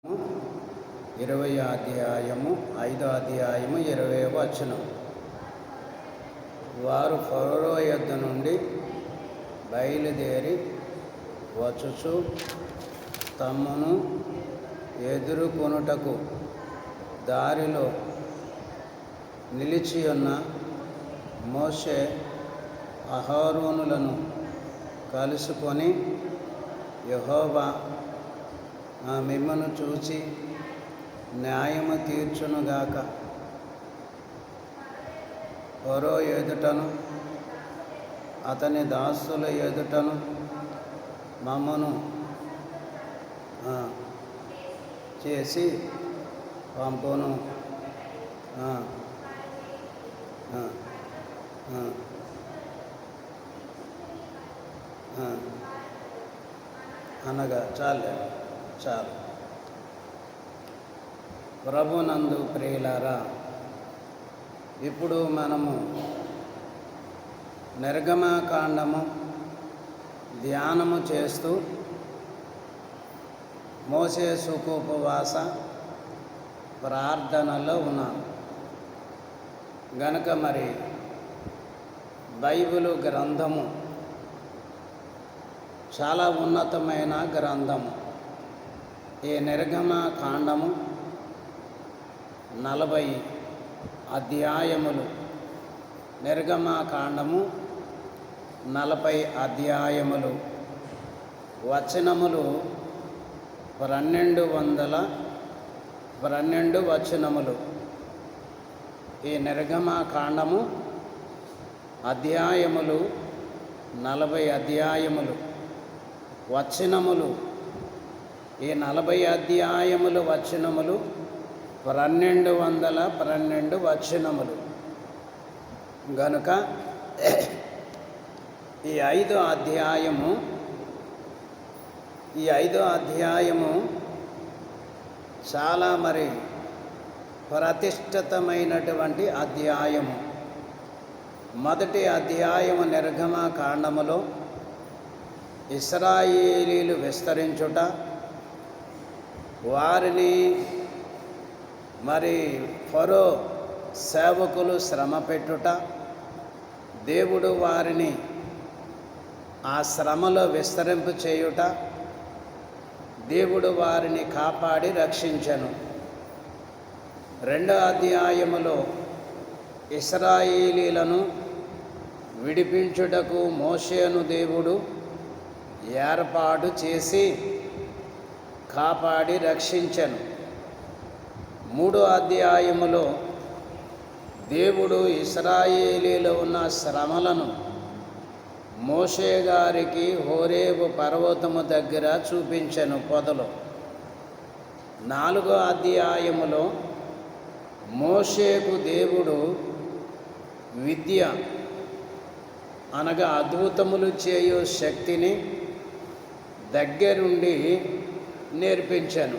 20వ అధ్యాయము 5వ అధ్యాయము 20వ వచనం. వారు ఫరో యొద్ద నుండి బయలుదేరి వచ్చుచు తమ్మును ఎదుర్కొనుటకు దారిలో నిలిచియున్న మోషే అహరోనులను కలుసుకొని, యెహోవా మిమ్మును చూచి న్యాయము తీర్చునుగాక, ఫరో ఎదుటను అతని దాసుల ఎదుటను మమ్మను చేసి పంపును అనగా చాలు. ప్రభునందు ప్రియులారా, ఇప్పుడు మనము నిర్గమకాండము ధ్యానము చేస్తూ మోషే సుఖోపవాస ప్రార్థనలో ఉన్నాం గనుక మరి బైబిలు గ్రంథము చాలా ఉన్నతమైన గ్రంథము. ఈ నిర్గమకాండము 40 అధ్యాయములు. నిర్గమకాండము 40 అధ్యాయములు, వచనములు 1212 వచనములు. ఈ నిర్గమకాండము అధ్యాయములు 40 అధ్యాయములు, వచనములు ఈ 40 అధ్యాయములు వచనములు 1212 వచనములు. గనుక ఈ 5వ అధ్యాయము చాలా మరి ప్రతిష్ఠితమైనటువంటి అధ్యాయము. మొదటి అధ్యాయము నిర్గమకాండములో ఇశ్రాయేలీలు విస్తరించుట, వారిని మరి ఫరో సేవకులు శ్రమ పెట్టుట, దేవుడు వారిని ఆ శ్రమలో విస్తరింపు చేయుట, దేవుడు వారిని కాపాడి రక్షించెను. 2వ అధ్యాయములో ఇశ్రాయేలీలను విడిపించుటకు మోషేను దేవుడు ఏర్పాటు చేసి కాపాడి రక్షించెను. 3వ అధ్యాయములో దేవుడు ఇశ్రాయేలీలో ఉన్న శ్రమలను మోషే గారికి హోరేబు పర్వతము దగ్గర చూపించెను పొదలో. 4వ అధ్యాయములో మోషేకు దేవుడు విద్య అనగా అద్భుతములు చేయు శక్తిని దగ్గరుండి నేర్పించాను.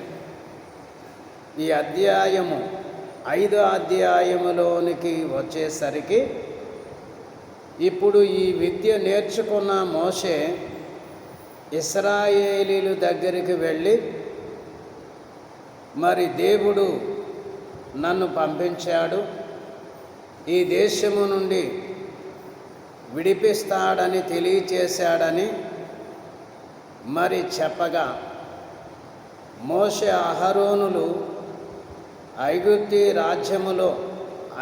ఈ అధ్యాయము 5వ అధ్యాయములోనికి వచ్చేసరికి ఇప్పుడు ఈ విద్య నేర్చుకున్న మోషే ఇశ్రాయేలీలు దగ్గరికి వెళ్ళి, మరి దేవుడు నన్ను పంపించాడు, ఈ దేశము నుండి విడిపిస్తాడని తెలియచేశాడని మరి చెప్పగా, మోషే అహరోనులు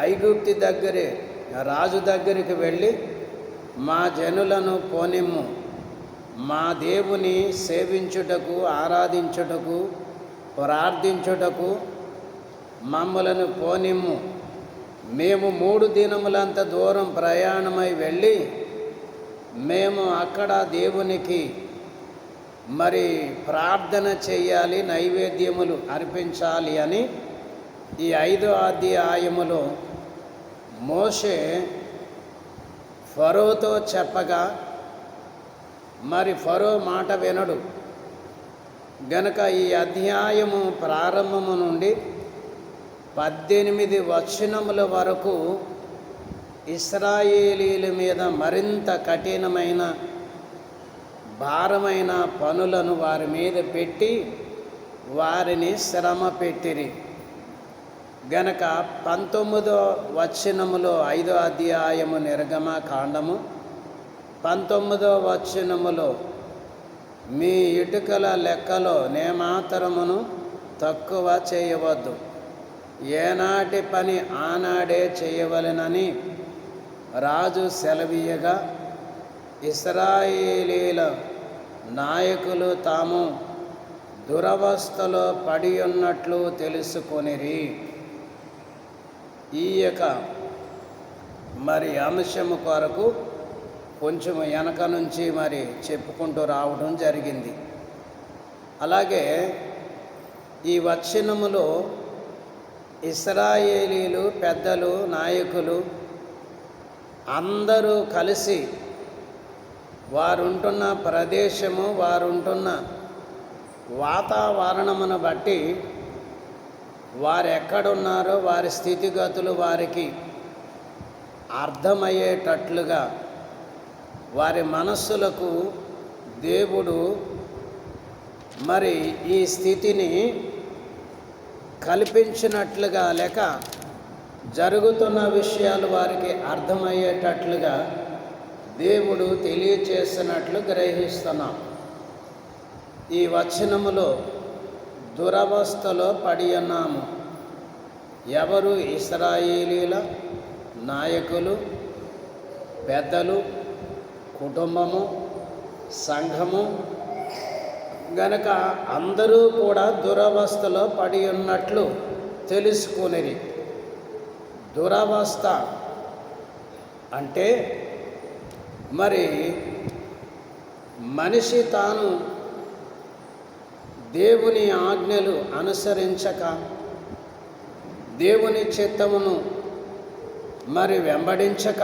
ఐగుప్తి దగ్గరే రాజు దగ్గరికి వెళ్ళి, మా జనులను పోనిమ్ము, మా దేవుని సేవించుటకు, ఆరాధించుటకు, ప్రార్థించుటకు మమ్మలను పోనిమ్ము, మేము 3 దినములంత దూరం ప్రయాణమై వెళ్ళి మేము అక్కడ దేవునికి మరి ప్రార్థన చేయాలి, నైవేద్యములు అర్పించాలి అని ఈ 5వ అధ్యాయములో మోషే ఫరోతో చెప్పగా, మరి ఫరో మాట వినడు గనక ఈ అధ్యాయము ప్రారంభము నుండి 18 వచనముల వరకు ఇశ్రాయేలీల మీద మరింత కఠినమైన భారమైన పనులను వారి మీద పెట్టి వారిని శ్రమ పెట్టిరి గనక 19వ వచనములో 5వ అధ్యాయము నిర్గమకాండము 19వ వచనములో మీ ఇటుకల లెక్కలో నేమాత్రమును తక్కువ చేయవద్దు, ఏనాటి పని ఆనాడే చేయవలెనని రాజు సెలవీయగా ఇశ్రాయేలీల నాయకులు తాము దురవస్థలో పడి ఉన్నట్లు తెలుసుకొనిరి. ఈ యొక్క అంశము కొరకు కొంచెం వెనక నుంచి చెప్పుకుంటూ రావడం జరిగింది. అలాగే ఈ వచనములో ఇశ్రాయేలీలు పెద్దలు, నాయకులు అందరూ కలిసి వారుంటున్న ప్రదేశము, వారుంటున్న వాతావరణమును బట్టి వారు ఎక్కడున్నారో వారి స్థితిగతులు వారికి అర్థమయ్యేటట్లుగా వారి మనస్సులకు దేవుడు ఈ స్థితిని కల్పించినట్లుగా లేక జరుగుతున్న విషయాలు వారికి అర్థమయ్యేటట్లుగా దేవుడు తెలియచేసినట్లు గ్రహిస్తున్నాం. ఈ వచనములో దురవస్థలో పడి ఉన్నాము. ఎవరు? ఇశ్రాయేలీల నాయకులు, పెద్దలు, కుటుంబము, సంఘము. గనక అందరూ కూడా దురవస్థలో పడి ఉన్నట్లు తెలుసుకునేది. దురవస్థ అంటే మనిషి తాను దేవుని ఆజ్ఞలు అనుసరించక దేవుని చిత్తమును వెంబడించక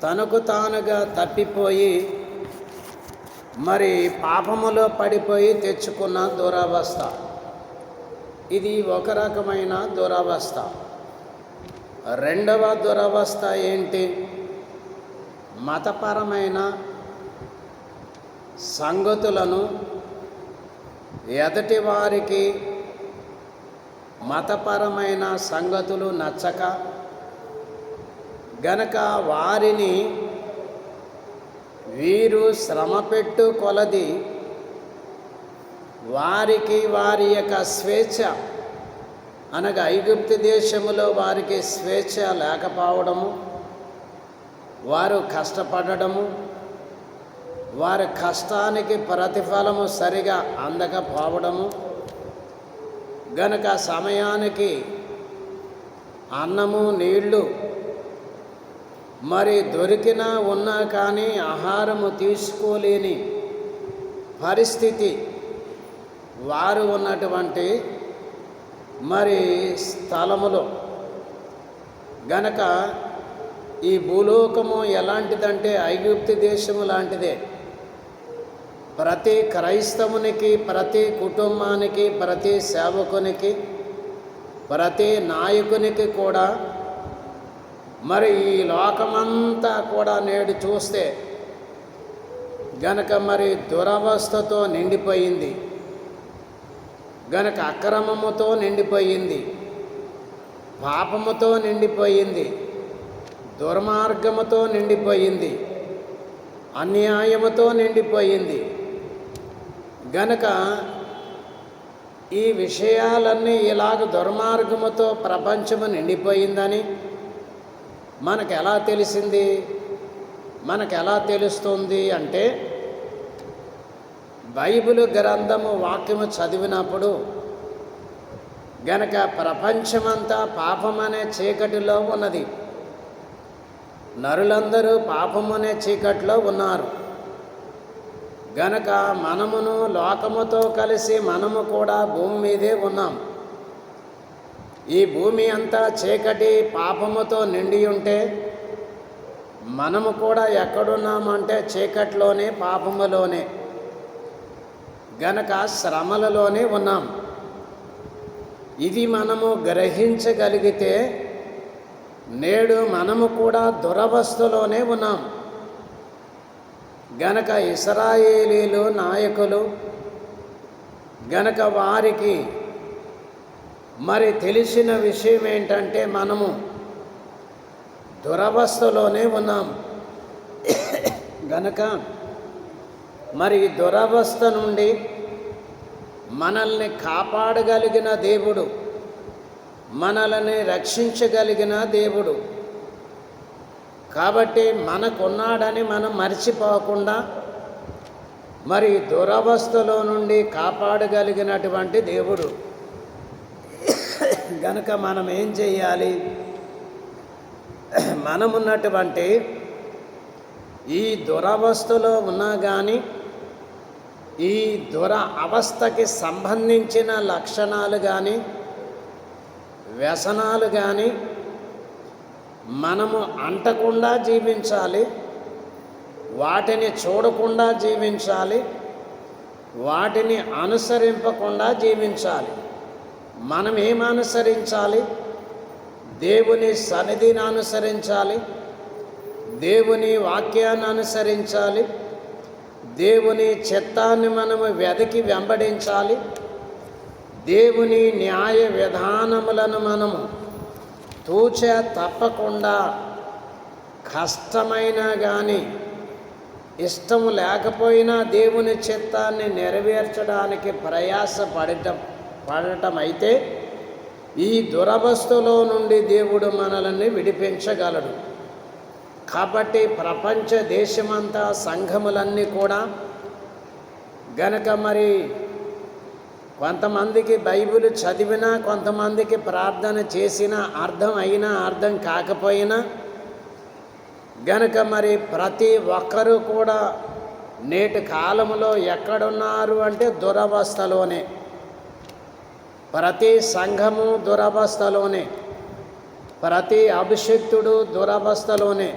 తనకు తానుగా తప్పిపోయి పాపములో పడిపోయి తెచ్చుకున్న దురవస్థ. ఇది ఒక రకమైన దురవస్థ. రెండవ దురవస్థ ఏంటి? మతపరమైన సంగతులను ఎదటి వారికి మతపరమైన సంగతులు నచ్చక గనక వారిని వీరు శ్రమపెట్టు కొలది వారికి వారి యొక్క స్వేచ్ఛ అనగా ఐగుప్తు దేశములో వారికి స్వేచ్ఛ లేకపోవడము, వారు కష్టపడడము, వారి కష్టానికి ప్రతిఫలము సరిగా అందకపోవడము, గనక సమయానికి అన్నము నీళ్లు దొరికినా ఉన్నా కానీ ఆహారము తీసుకోలేని పరిస్థితి వారు ఉన్నటువంటి స్థలములో. గనక ఈ భూలోకము ఎలాంటిదంటే ఐగుప్తు దేశము లాంటిదే. ప్రతి క్రైస్తవునికి, ప్రతి కుటుంబానికి, ప్రతి సేవకునికి, ప్రతి నాయకునికి కూడా ఈ లోకమంతా కూడా నేడు చూస్తే గనక దురవస్థతో నిండిపోయింది, గనక అక్రమముతో నిండిపోయింది, పాపముతో నిండిపోయింది, దుర్మార్గముతో నిండిపోయింది, అన్యాయముతో నిండిపోయింది. గనక ఈ విషయాలన్నీ ఇలాగ దుర్మార్గముతో ప్రపంచము నిండిపోయిందని మనకు ఎలా తెలిసింది? మనకు ఎలా తెలుస్తుంది అంటే బైబిల్ గ్రంథము వాక్యము చదివినప్పుడు గనక ప్రపంచమంతా పాపమనే చీకటిలో ఉన్నది. నరులందరూ పాపమనే చీకటిలో ఉన్నారు. గనక మనమును లోకముతో కలిసి మనము కూడా భూమి మీదే ఉన్నాం. ఈ భూమి అంతా చీకటి పాపముతో నిండి ఉంటే మనము కూడా ఎక్కడున్నామంటే చీకటిలోనే, పాపములోనే, గనక శ్రమలలోనే ఉన్నాం. ఇది మనము గ్రహించగలిగితే నేడు మనము కూడా దురవస్థలోనే ఉన్నాం. గనక ఇశ్రాయేలీలు నాయకులు గనక వారికి మరి తెలిసిన విషయం ఏంటంటే మనము దురవస్థలోనే ఉన్నాం. గనక మరి దురవస్థ నుండి మనల్ని కాపాడగలిగిన దేవుడు, మనల్ని రక్షించగలిగిన దేవుడు. కాబట్టి మనకున్నాడని మనం మర్చిపోకుండా మరి దురవస్థలో నుండి కాపాడగలిగినటువంటి దేవుడు. గనక మనం ఏం చేయాలి? మనమున్నటువంటి ఈ దురవస్థలో ఉన్నా కానీ ఈ దుర అవస్థకి సంబంధించిన లక్షణాలు కానీ వ్యసనాలు కానీ మనము అంటకుండా జీవించాలి, వాటిని చూడకుండా జీవించాలి, వాటిని అనుసరింపకుండా జీవించాలి. మనం ఏం అనుసరించాలి? దేవుని సన్నిధిని అనుసరించాలి, దేవుని వాక్యాన్ని అనుసరించాలి, దేవుని చిత్తాన్ని మనము వెదకి వెంబడించాలి, దేవుని న్యాయ విధానములను మనము తూచే తప్పకుండా కష్టమైనా కానీ ఇష్టం లేకపోయినా దేవుని చిత్తాన్ని నెరవేర్చడానికి పడటం అయితే ఈ దురవస్థలో నుండి దేవుడు మనల్ని విడిపించగలడు. కాబట్టి ప్రపంచ దేశమంతా సంఘములన్నీ కూడా గనక మరి కొంతమందికి బైబిల్ చదివినా, కొంతమందికి ప్రార్థన చేసినా, అర్థం అయినా అర్థం కాకపోయినా గనక మరి ప్రతి ఒక్కరూ కూడా నేటి కాలంలో ఎక్కడున్నారు అంటే దురవస్థలోనే. ప్రతి సంఘము దురవస్థలోనే, ప్రతి అభిషిక్తుడు దురవస్థలోనే,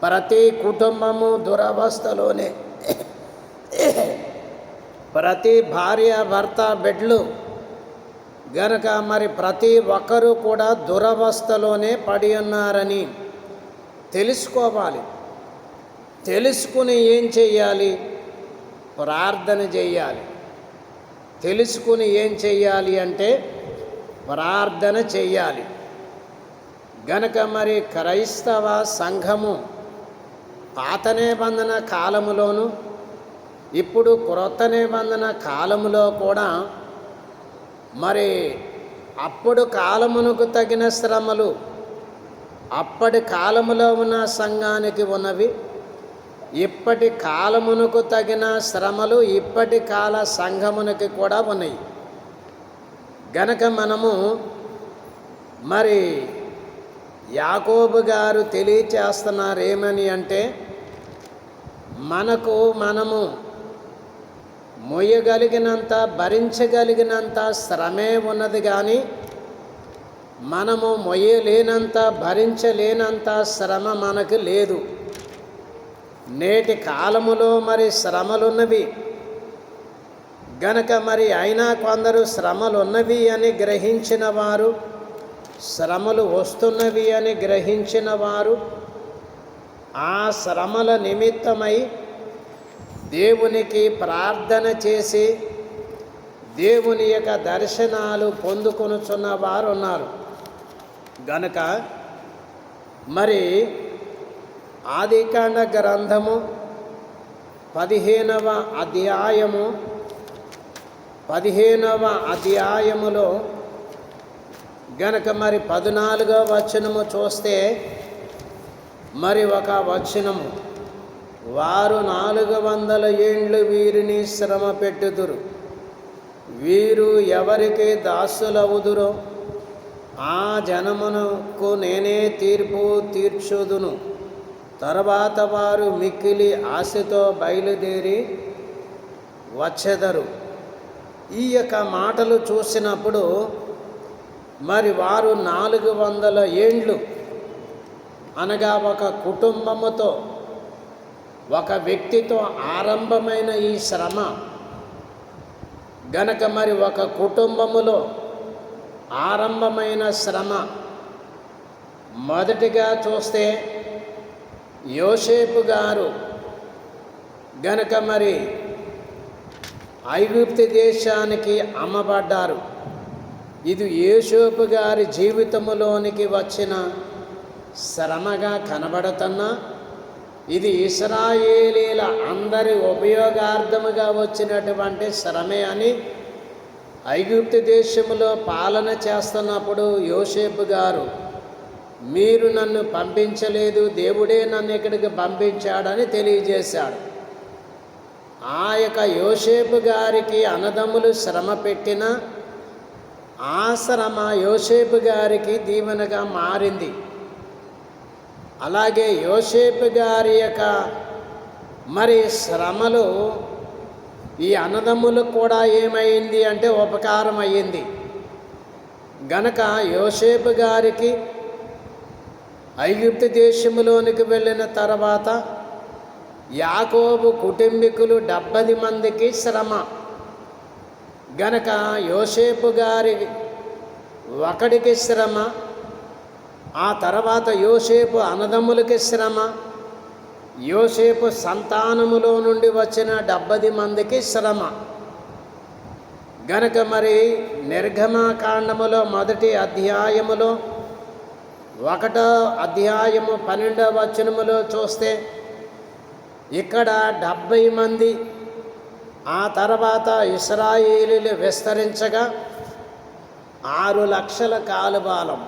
ప్రతి కుటుంబము దురవస్థలోనే, ప్రతి భార్య భర్త బిడ్డలు గనక మరి ప్రతి ఒక్కరూ కూడా దురవస్థలోనే పడి ఉన్నారని తెలుసుకోవాలి. తెలుసుకుని ఏం చెయ్యాలి? ప్రార్థన చెయ్యాలి. తెలుసుకుని ఏం చెయ్యాలి అంటే ప్రార్థన చెయ్యాలి. గనక మరి క్రైస్తవ సంఘము పాత నిబంధన కాలములోను ఇప్పుడు క్రొత్త నిబంధన కాలములో కూడా మరి అప్పుడు కాలమునకు తగిన శ్రమలు అప్పటి కాలములో ఉన్న సంఘానికి ఉన్నవి, ఇప్పటి కాలమునకు తగిన శ్రమలు ఇప్పటి కాల సంఘమునికి కూడా ఉన్నాయి. గనక మనము మరి యాకోబు గారు తెలియచేస్తున్నారు ఏమని అంటే, మనము మొయ్యగలిగినంత భరించగలిగినంత శ్రమే ఉన్నది, కానీ మనము మొయ్యలేనంత భరించలేనంత శ్రమ మనకు లేదు. నేటి కాలములో మరి శ్రమలున్నవి గనక మరి అయినా కొందరు శ్రమలున్నవి అని గ్రహించిన వారు, శ్రమలు వస్తున్నవి అని గ్రహించిన వారు ఆ శ్రమల నిమిత్తమై దేవునికి ప్రార్థన చేసి దేవుని యొక్క దర్శనాలు పొందుకొనుచున్న వారు ఉన్నారు. గనక మరి ఆదికాండ గ్రంథము 15వ అధ్యాయములో గనక మరి 14వ వచనము చూస్తే మరి ఒక వచనము, వారు 400 ఏండ్లు వీరిని శ్రమ పెట్టుదురు, వీరు ఎవరికి దాసులవుదురో ఆ జనమునకు నేనే తీర్పు తీర్చుదును. తర్వాత వారు మిక్కిలి ఆశతో బయలుదేరి వచ్చెదరు. ఈ యొక్క మాటలు చూసినప్పుడు మరి వారు 400 ఏండ్లు అనగా ఒక కుటుంబముతో, ఒక వ్యక్తితో ఆరంభమైన ఈ శ్రమ గనక మరి ఒక కుటుంబములో ఆరంభమైన శ్రమ. మొదటిగా చూస్తే యోసేపు గారు గనక మరి ఐగుప్తు దేశానికి అమ్మబడ్డారు. ఇది యోసేపు గారి జీవితంలోనికి వచ్చిన శ్రమగా కనబడుతున్నా, ఇది ఇశ్రాయేలీల అందరి ఉపయోగార్థముగా వచ్చినటువంటి శ్రమే అని ఐగుప్తు దేశంలో పాలన చేస్తున్నప్పుడు యోసేపు గారు, మీరు నన్ను పంపించలేదు, దేవుడే నన్ను ఇక్కడికి పంపించాడని తెలియజేశాడు. ఆ యొక్క యోసేపు గారికి అన్నదమ్ములు శ్రమ పెట్టిన ఆ శ్రమ యోసేపు గారికి దీవెనగా మారింది. అలాగే యోసేపు గారి యొక్క మరి శ్రమలు ఈ అన్నదమ్ములకు కూడా ఏమైంది అంటే ఉపకారం అయ్యింది. గనక యోసేపు గారికి ఐగుప్తు దేశంలోనికి వెళ్ళిన తర్వాత యాకోబు కుటుంబీకులు 70 మందికి శ్రమ. గనక యోసేపు గారి ఒకడికి శ్రమ, ఆ తర్వాత యోసేపు అన్నదమ్ములకి శ్రమ, యోసేపు సంతానములో నుండి వచ్చిన 70 మందికి శ్రమ. గనక మరి నిర్గమకాండములో మొదటి అధ్యాయములో 1వ అధ్యాయము 12వ వచనములో చూస్తే ఇక్కడ 70 మంది, ఆ తర్వాత ఇశ్రాయేలీలు విస్తరించగా 6 లక్షల కాలుబాలం,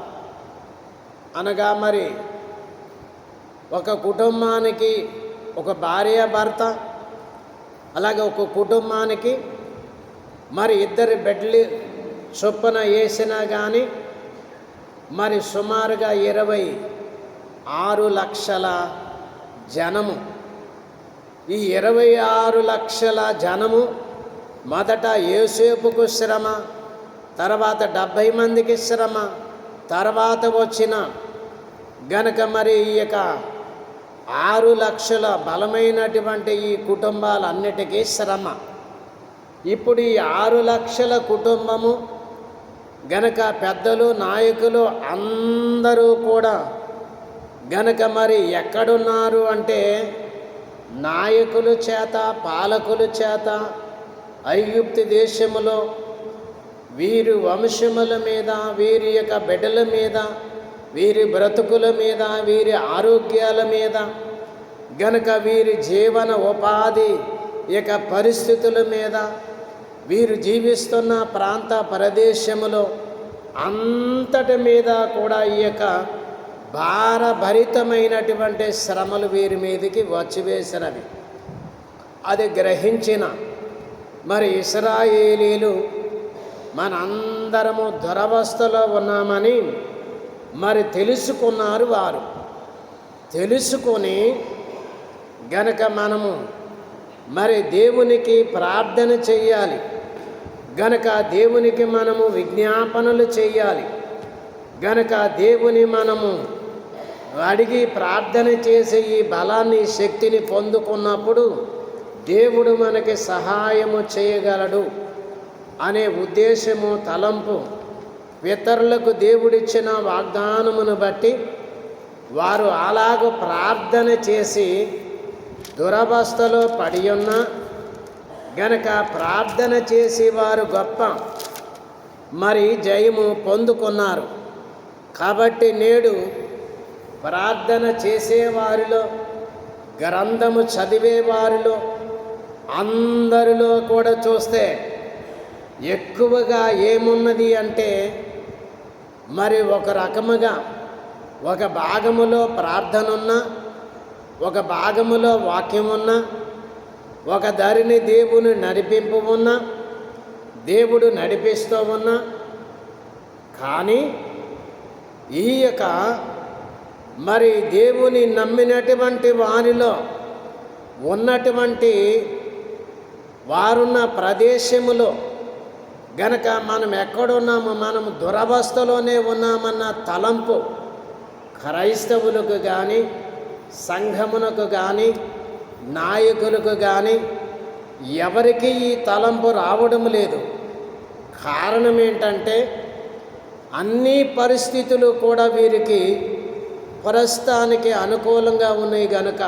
అనగా మరి ఒక కుటుంబానికి ఒక భార్య భర్త, అలాగే ఒక కుటుంబానికి మరి 2 బెడ్లు చొప్పున వేసినా కానీ మరి సుమారుగా 26 లక్షల జనము. ఈ 26 లక్షల జనము మొదట యోసేపుకు శ్రమ, తర్వాత 70 మందికి శ్రమ, తర్వాత వచ్చిన గనక మరి ఈ యొక్క 6 లక్షల బలమైనటువంటి ఈ కుటుంబాలన్నిటికీ శ్రమ. ఇప్పుడు ఈ 6 లక్షల కుటుంబము గనక పెద్దలు నాయకులు అందరూ కూడా గనక మరి ఎక్కడున్నారు అంటే నాయకుల చేత పాలకుల చేత ఐగుప్తు దేశములో వీరి వంశముల మీద, వీరి యొక్క బిడ్డల మీద, వీరి బ్రతుకుల మీద, వీరి ఆరోగ్యాల మీద, గనక వీరి జీవన ఉపాధి యొక్క పరిస్థితుల మీద, వీరు జీవిస్తున్న ప్రాంత ప్రదేశములో అంతటి మీద కూడా ఈ యొక్క భారభరితమైనటువంటి శ్రమలు వీరి మీదకి వచ్చివేసినవి. అది గ్రహించిన మరి ఇశ్రాయేలీలు మనందరము దురవస్థలో ఉన్నామని మరి తెలుసుకున్నారు. వారు తెలుసుకొని గనక మనము మరి దేవునికి ప్రార్థన చెయ్యాలి, గనక దేవునికి మనము విజ్ఞాపనలు చెయ్యాలి, గనక దేవుని మనము అడిగి ప్రార్థన చేసే ఈ బలాన్ని, శక్తిని పొందుకున్నప్పుడు దేవుడు మనకి సహాయము చేయగలడు అనే ఉద్దేశము, తలంపు, ఇతరులకు దేవుడిచ్చిన వాగ్దానమును బట్టి వారు అలాగూ ప్రార్థన చేసి దురవస్థలో పడి ఉన్న గనక ప్రార్థన చేసి వారు గొప్ప మరి జయము పొందుకున్నారు. కాబట్టి నేడు ప్రార్థన చేసేవారిలో, గ్రంథము చదివేవారిలో అందరిలో కూడా చూస్తే ఎక్కువగా ఏమున్నది అంటే మరి ఒక రకముగా ఒక భాగములో ప్రార్థన ఉన్నా, ఒక భాగములో వాక్యం ఉన్నా, ఒక దారిని దేవుని నడిపింపు ఉన్నా, దేవుడు నడిపిస్తూ ఉన్నా, కానీ ఈ యొక్క మరి దేవుని నమ్మినటువంటి వారిలో ఉన్నటువంటి వారున్న ప్రదేశములో గనక మనం ఎక్కడున్నామో, మనము దురవస్థలోనే ఉన్నామన్న తలంపు క్రైస్తవులకు కానీ, సంఘమునకు కానీ, నాయకులకు కానీ ఎవరికి ఈ తలంపు రావడం లేదు. కారణం ఏంటంటే అన్ని పరిస్థితులు కూడా వీరికి ప్రస్తుతానికి అనుకూలంగా ఉన్నాయి గనుక,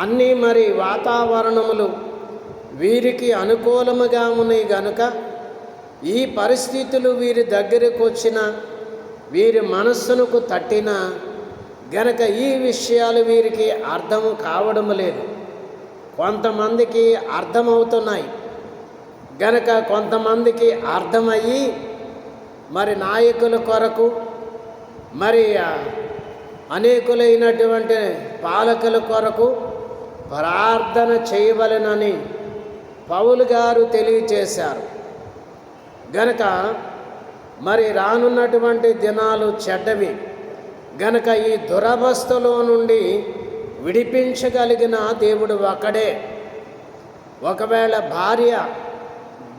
అన్నీ మరి వాతావరణములు వీరికి అనుకూలముగా ఉన్నాయి గనుక ఈ పరిస్థితులు వీరి దగ్గరకు వచ్చిన వీరి మనస్సునకు తట్టిన గనక ఈ విషయాలు వీరికి అర్థం కావడం లేదు. కొంతమందికి అర్థమవుతున్నాయి గనక కొంతమందికి అర్థమయ్యి మరి నాయకుల కొరకు మరి అనేకులైనటువంటి పాలకుల కొరకు ప్రార్థన చేయవలెనని పౌలు గారు తెలియచేశారు. గనక మరి రానున్నటువంటి దినాలు చెడ్డవి గనక ఈ దురవస్థలో నుండి విడిపించగలిగిన దేవుడు ఒకడే. ఒకవేళ భార్య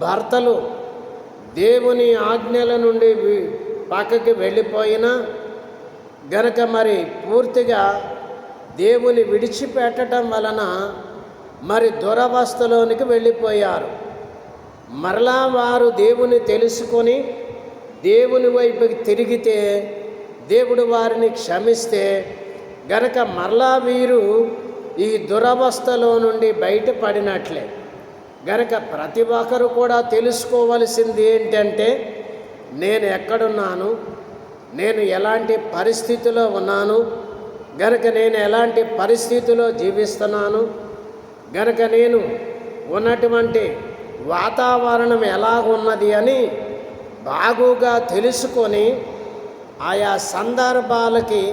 భర్తలు దేవుని ఆజ్ఞల నుండి పక్కకి వెళ్ళిపోయినా గనక మరి పూర్తిగా దేవుని విడిచిపెట్టడం వలన మరి దురవస్థలోనికి వెళ్ళిపోయారు. మరలా వారు దేవుని తెలుసుకొని దేవుని వైపుకి తిరిగితే దేవుడు వారిని క్షమిస్తే గనక మరలా వీరు ఈ దురవస్థలో నుండి బయటపడినట్లే. గనక ప్రతి ఒక్కరు కూడా తెలుసుకోవలసింది ఏంటంటే, నేను ఎక్కడున్నాను, నేను ఎలాంటి పరిస్థితిలో ఉన్నాను, గనక నేను ఎలాంటి పరిస్థితిలో జీవిస్తున్నాను, గనక నేను ఉన్నటువంటి వాతావరణం ఎలా ఉన్నది అని బాగుగా తెలుసుకొని ఆయా సందర్భాలకి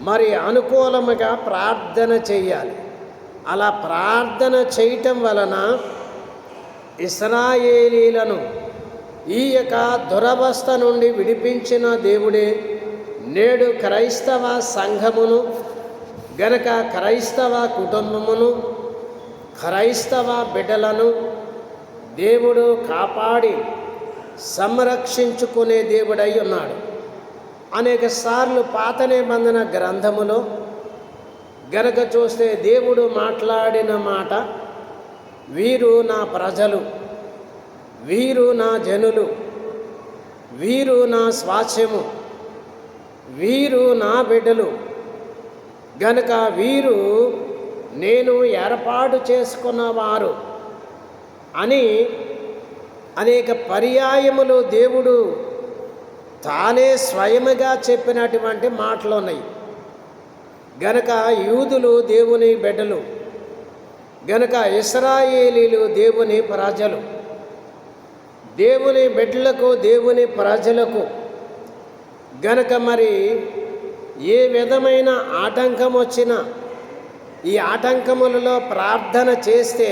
మరి అనుకూలముగా ప్రార్థన చేయాలి. అలా ప్రార్థన చేయటం వలన ఇశ్రాయేలీలను ఈ యొక్క దురవస్థ నుండి విడిపించిన దేవుడే నేడు క్రైస్తవ సంఘమును గనక క్రైస్తవ కుటుంబమును క్రైస్తవ బిడ్డలను దేవుడు కాపాడి సంరక్షించుకునే దేవుడై ఉన్నాడు. అనేక సార్లు పాత నిబంధన గ్రంథములో గనక చూస్తే దేవుడు మాట్లాడిన మాట, వీరు నా ప్రజలు, వీరు నా జనులు, వీరు నా స్వాస్యము, వీరు నా బిడ్డలు, గనక వీరు నేను ఏర్పాటు చేసుకున్నవారు అని అనేక పర్యాయములు దేవుడు తానే స్వయముగా చెప్పినటువంటి మాటలు ఉన్నాయి. గనక యూదులు దేవుని బిడ్డలు, గనక ఇశ్రాయేలీలు దేవుని ప్రజలు. దేవుని బిడ్డలకు దేవుని ప్రజలకు గనక మరి ఏ విధమైన ఆటంకం వచ్చినా ఈ ఆటంకములలో ప్రార్థన చేస్తే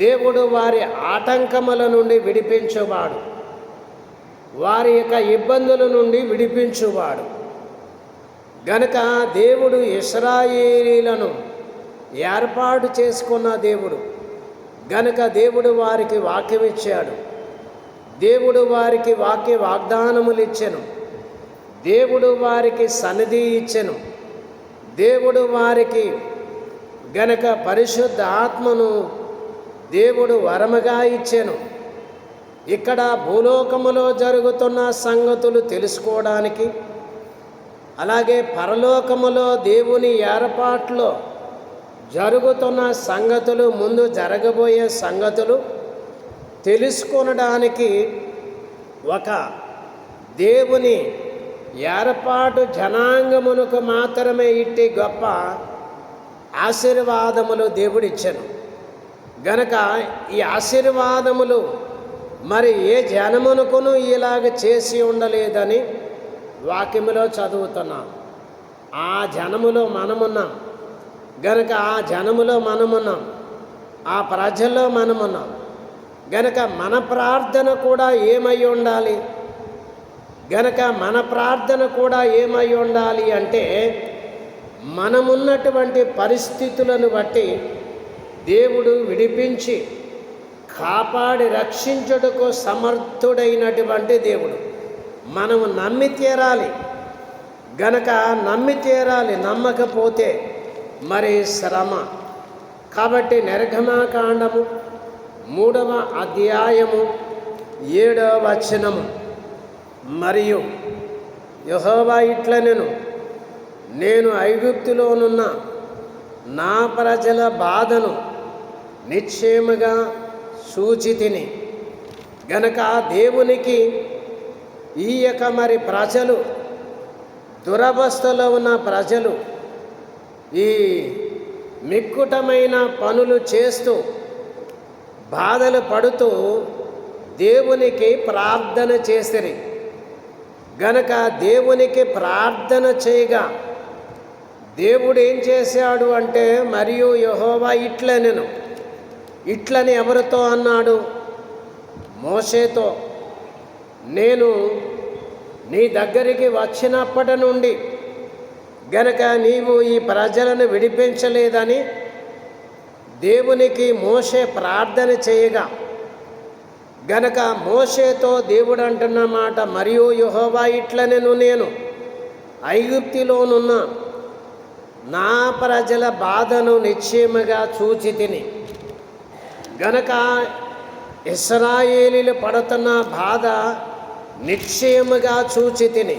దేవుడు వారి ఆటంకముల నుండి విడిపించువాడు, వారి యొక్క ఇబ్బందుల నుండి విడిపించువాడు. గనక దేవుడు ఇశ్రాయేలీలను ఏర్పాటు చేసుకున్న దేవుడు గనక దేవుడు వారికి వాక్యం ఇచ్చాడు, దేవుడు వారికి వాక్య వాగ్దానములు ఇచ్చెను, దేవుడు వారికి సన్నిధి ఇచ్చెను, దేవుడు వారికి గనక పరిశుద్ధ ఆత్మను దేవుడు వరముగా ఇచ్చెను. ఇక్కడ భూలోకములో జరుగుతున్న సంగతులు తెలుసుకోవడానికి, అలాగే పరలోకములో దేవుని ఏర్పాట్లో జరుగుతున్న సంగతులు, ముందు జరగబోయే సంగతులు తెలుసుకొనడానికి ఒక దేవుని ఏర్పాటు జనాంగమునకు మాత్రమే ఇట్టి గొప్ప ఆశీర్వాదములు దేవుడిచ్చెను. గనక ఈ ఆశీర్వాదములు మరి ఏ జనమునకును ఇలాగ చేసి ఉండలేదని వాక్యములో చదువుతున్నాం. ఆ జనములో మనమున్నాం గనక ఆ జనములో మనమున్నాం, ఆ ప్రజల్లో మనమున్నాం. గనక మన ప్రార్థన కూడా ఏమై ఉండాలి, గనక మన ప్రార్థన కూడా ఏమై ఉండాలి అంటే, మనమున్నటువంటి పరిస్థితులను బట్టి దేవుడు విడిపించి కాపాడి రక్షించుటకు సమర్థుడైనటువంటి దేవుడు. మనము నమ్మి తీరాలి, గనక నమ్మి తీరాలి. నమ్మకపోతే మరి శ్రమ. కాబట్టి నిర్గమకాండము 3వ అధ్యాయము 7వ వచనము, మరియు యెహోవా ఇట్లనెను, నేను ఐగుప్తులోనున్న నా ప్రజల బాధను నిశ్చయముగా సూచితిని. గనక దేవునికి ఈ యొక్క మరి ప్రజలు, దురవస్థలో ఉన్న ప్రజలు ఈ మిక్కుటమైన పనులు చేస్తూ బాధలు పడుతూ దేవునికి ప్రార్థన చేసిరి. గనక దేవునికి ప్రార్థన చేయగా దేవుడు ఏం చేశాడు అంటే, మరియు యెహోవా ఇట్లని ఎవరితో అన్నాడు? మోషేతో. నేను నీ దగ్గరికి వచ్చినప్పటి నుండి గనక నీవు ఈ ప్రజలను విడిపించలేదని దేవునికి మోషే ప్రార్థన చేయగా, గనక మోషేతో దేవుడు అంటున్న మాట, మరియు యెహోవా నేను ఐగుప్తులోనున్న నా ప్రజల బాధను నిశ్చయముగా చూచితిని. గనక ఇశ్రాయేలీలు పడుతున్న బాధ నిశ్చయముగా చూచితిని.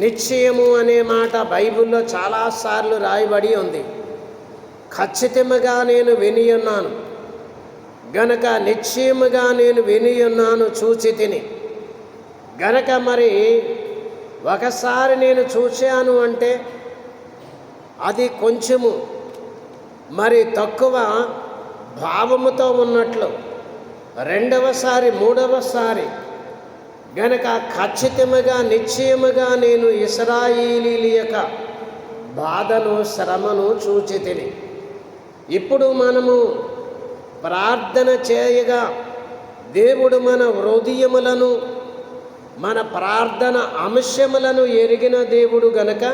నిశ్చయము అనే మాట బైబిల్లో చాలాసార్లు రాయబడి ఉంది. ఖచ్చితంగా నేను విని ఉన్నాను, గనక నిశ్చయముగా నేను విని ఉన్నాను, చూచితిని. గనక మరి ఒకసారి నేను చూశాను అంటే అది కొంచెము మరి తక్కువ భావముతో ఉన్నట్లు, రెండవసారి మూడవసారి గనక ఖచ్చితముగా నిశ్చయముగా నేను ఇశ్రాయేలీల యొక్క బాధను, శ్రమను చూచితిని. ఇప్పుడు మనము ప్రార్థన చేయగా దేవుడు మన హృదయములను, మన ప్రార్థన అంశములను ఎరిగిన దేవుడు గనక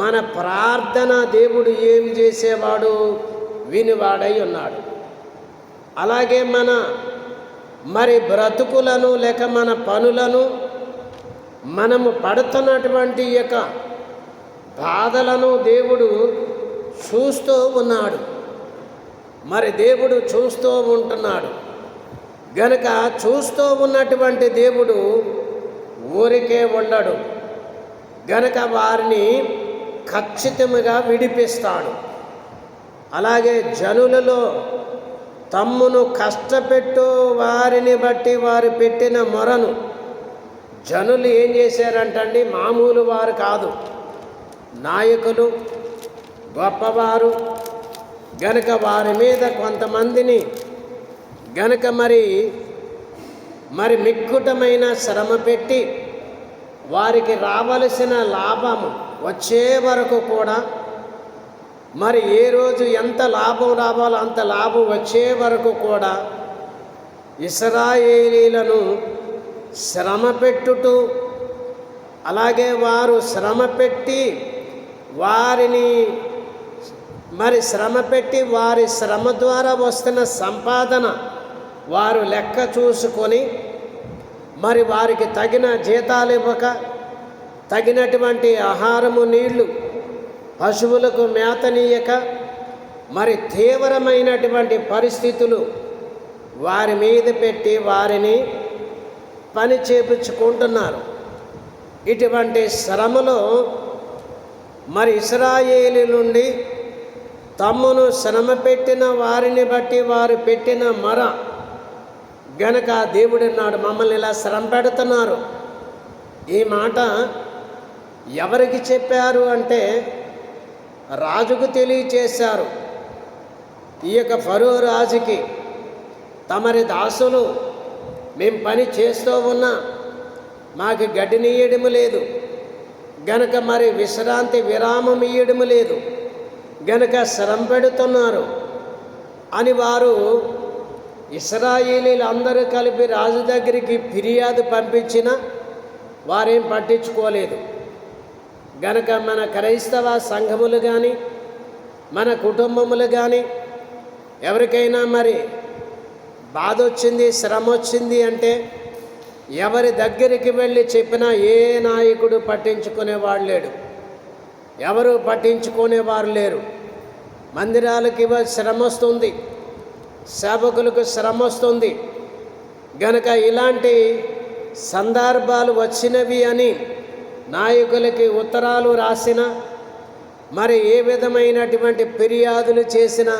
మన ప్రార్థన దేవుడు ఏం చేసేవాడు? వినివాడై ఉన్నాడు. అలాగే మన మరి బ్రతుకులను లేక మన పనులను, మనము పడుతున్నటువంటి యొక్క బాధలను దేవుడు చూస్తూ ఉన్నాడు. మరి దేవుడు చూస్తూ ఉంటున్నాడు. గనక చూస్తూ ఉన్నటువంటి దేవుడు ఊరికే ఉండడు. గనక వారిని ఖచ్చితంగా విడిపిస్తాడు. అలాగే జనులలో తమ్మును కష్టపెట్టు వారిని బట్టి వారు పెట్టిన మొరను జనులు ఏం చేశారంటండి? మామూలు వారు కాదు, నాయకులు, గొప్పవారు. గనక వారి మీద కొంతమందిని గనక మరి మిక్కుటమైన శ్రమ పెట్టి వారికి రావలసిన లాభము వచ్చే వరకు కూడా, మరి ఏ రోజు ఎంత లాభం రావాలో అంత లాభం వచ్చే వరకు కూడా ఇశ్రాయేలీలను శ్రమ పెట్టుటూ, అలాగే వారు శ్రమ పెట్టి వారిని మరి శ్రమ పెట్టి వారి శ్రమ ద్వారా వస్తున్న సంపాదన వారు లెక్క చూసుకొని మరి వారికి తగిన జీతాలు ఇవ్వక, తగినటువంటి ఆహారము, నీళ్లు, పశువులకు మేతనీయక, మరి తీవ్రమైనటువంటి పరిస్థితులు వారి మీద పెట్టి వారిని పని చేపించుకుంటున్నారు. ఇటువంటి శ్రమలో మరి ఇశ్రాయేలు నుండి తమ్మును శ్రమ పెట్టిన వారిని బట్టి వారు పెట్టిన మొర గనక దేవుడు అన్నాడు, మమ్మల్ని ఇలా శ్రమ పెడుతున్నారు. ఈ మాట ఎవరికి చెప్పారు అంటే రాజుకు తెలియచేశారు. ఈ యొక్క ఫరో రాజుకి, తమరి దాసులు మేము పని చేస్తూ ఉన్నా మాకు గడ్డినియడము లేదు, గనక మరి విశ్రాంతి విరామం ఇయ్యడము లేదు, గనక శ్రమ పెడుతున్నారు అని వారు ఇశ్రాయేలీలు అందరూ కలిపి రాజు దగ్గరికి ఫిర్యాదు పంపించిన వారేం పట్టించుకోలేదు. గనక మన క్రైస్తవ సంఘములు కానీ మన కుటుంబములు కానీ ఎవరికైనా మరి బాధ వచ్చింది, శ్రమ వచ్చింది అంటే ఎవరి దగ్గరికి వెళ్ళి చెప్పినా ఏ నాయకుడు పట్టించుకునేవాడు లేడు, ఎవరు పట్టించుకునేవారు లేరు. మందిరాలకి శ్రమ వస్తుంది, సేవకులకు శ్రమ వస్తుంది. గనక ఇలాంటి సందర్భాలు వచ్చినవి అని నాయకులకి ఉత్తరాలు రాసిన, మరి ఏ విధమైనటువంటి ఫిర్యాదులు చేసినా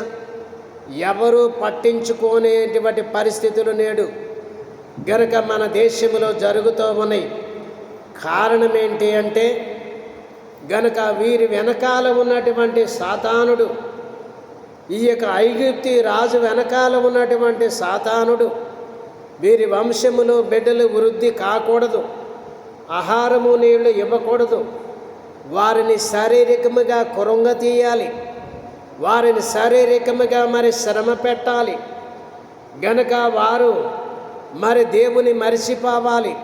ఎవరు పట్టించుకోనేటువంటి పరిస్థితులు నేడు గనుక మన దేశంలో జరుగుతూ ఉన్నాయి. కారణం ఏంటి అంటే గనుక వీరి వెనకాల ఉన్నటువంటి సాతానుడు, ఈ యొక్క ఐగుప్తి రాజు వెనకాల ఉన్నటువంటి సాతానుడు వీరి వంశములో బిడ్డలు వృద్ధి కాకూడదు, ఆహారము నీళ్లు ఇవ్వకూడదు, వారిని శారీరకముగా కృంగతీయాలి, వారిని శారీరకముగా మరి శ్రమ పెట్టాలి. గనుక వారు మరి దేవుని మరిచిపోవాలి,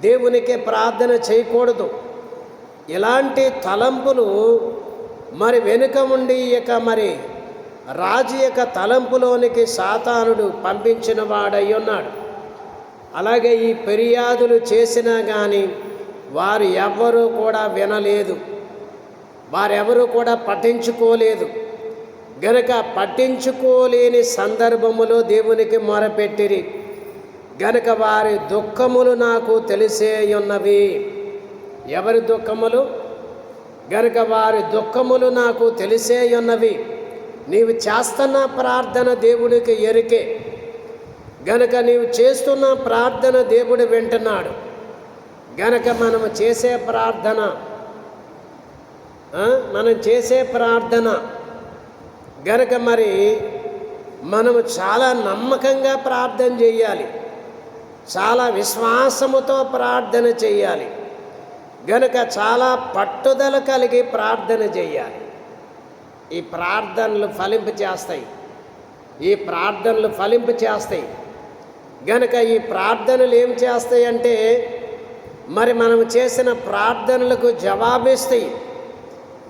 దేవునికి ప్రార్థన చేయకూడదు. ఇలాంటి తలంపులు మరి వెనుక ఉండి ఇక మరి రాజు యొక్క తలంపులోనికి సాతానుడు పంపించిన వాడై ఉన్నాడు. అలాగే ఈ ఫిర్యాదులు చేసినా కానీ వారు ఎవ్వరూ కూడా వినలేదు, వారెవరూ కూడా పట్టించుకోలేదు. గనుక పట్టించుకోలేని సందర్భములో దేవునికి మొరపెట్టిరి. గనుక వారి దుఃఖములు నాకు తెలిసే ఉన్నవి. ఎవరి దుఃఖములు? గనుక వారి దుఃఖములు నాకు తెలిసే ఉన్నవి. నీవు చేస్తున్న ప్రార్థన దేవుడికి ఎరికే. గనుక నీవు చేస్తున్న ప్రార్థన దేవుడు వింటున్నాడు. గనుక మనం చేసే ప్రార్థన గనుక మరి మనము చాలా నమ్మకంగా ప్రార్థన చేయాలి, చాలా విశ్వాసముతో ప్రార్థన చేయాలి. గనుక చాలా పట్టుదల కలిగి ప్రార్థన చేయాలి. ఈ ప్రార్థనలు ఫలింపు చేస్తాయి. గనుక ఈ ప్రార్థనలు ఏం చేస్తాయంటే మరి మనం చేసిన ప్రార్థనలకు జవాబిస్తాయి.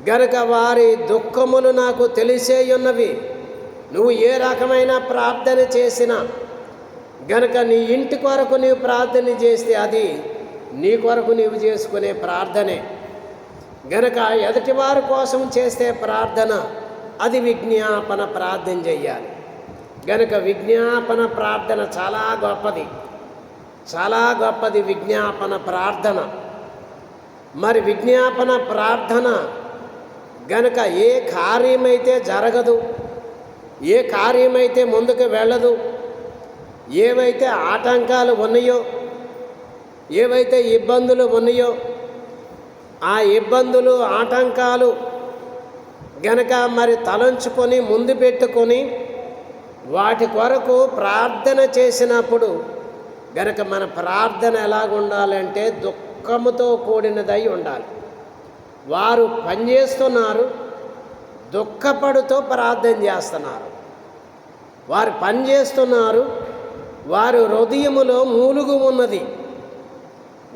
గనుక వారి దుఃఖములు నాకు తెలిసే ఉన్నవి. నువ్వు ఏ రకమైన ప్రార్థన చేసినా గనుక నీ ఇంటి కొరకు నీవు ప్రార్థన చేస్తే అది నీ కొరకు నీవు చేసుకునే ప్రార్థనే. గనుక ఎదుటివారి కోసం చేస్తే ప్రార్థన అది విజ్ఞాపన ప్రార్థన చెయ్యాలి. గనుక విజ్ఞాపన ప్రార్థన చాలా గొప్పది విజ్ఞాపన ప్రార్థన. మరి విజ్ఞాపన ప్రార్థన గనుక ఏ కార్యమైతే జరగదు, ఏ కార్యమైతే ముందుకు వెళ్ళదు, ఏవైతే ఆటంకాలు ఉన్నాయో, ఏవైతే ఇబ్బందులు ఉన్నాయో ఆ ఇబ్బందులు ఆటంకాలు గనక మరి తలంచుకొని ముందు పెట్టుకొని వాటి కొరకు ప్రార్థన చేసినప్పుడు గనక మన ప్రార్థన ఎలాగుండాలంటే దుఃఖముతో కూడినదై ఉండాలి. వారు పనిచేస్తున్నారు, దుఃఖపడుతూ ప్రార్థన చేస్తున్నారు. వారు పనిచేస్తున్నారు, వారు హృదయములో మూలుగు ఉన్నది,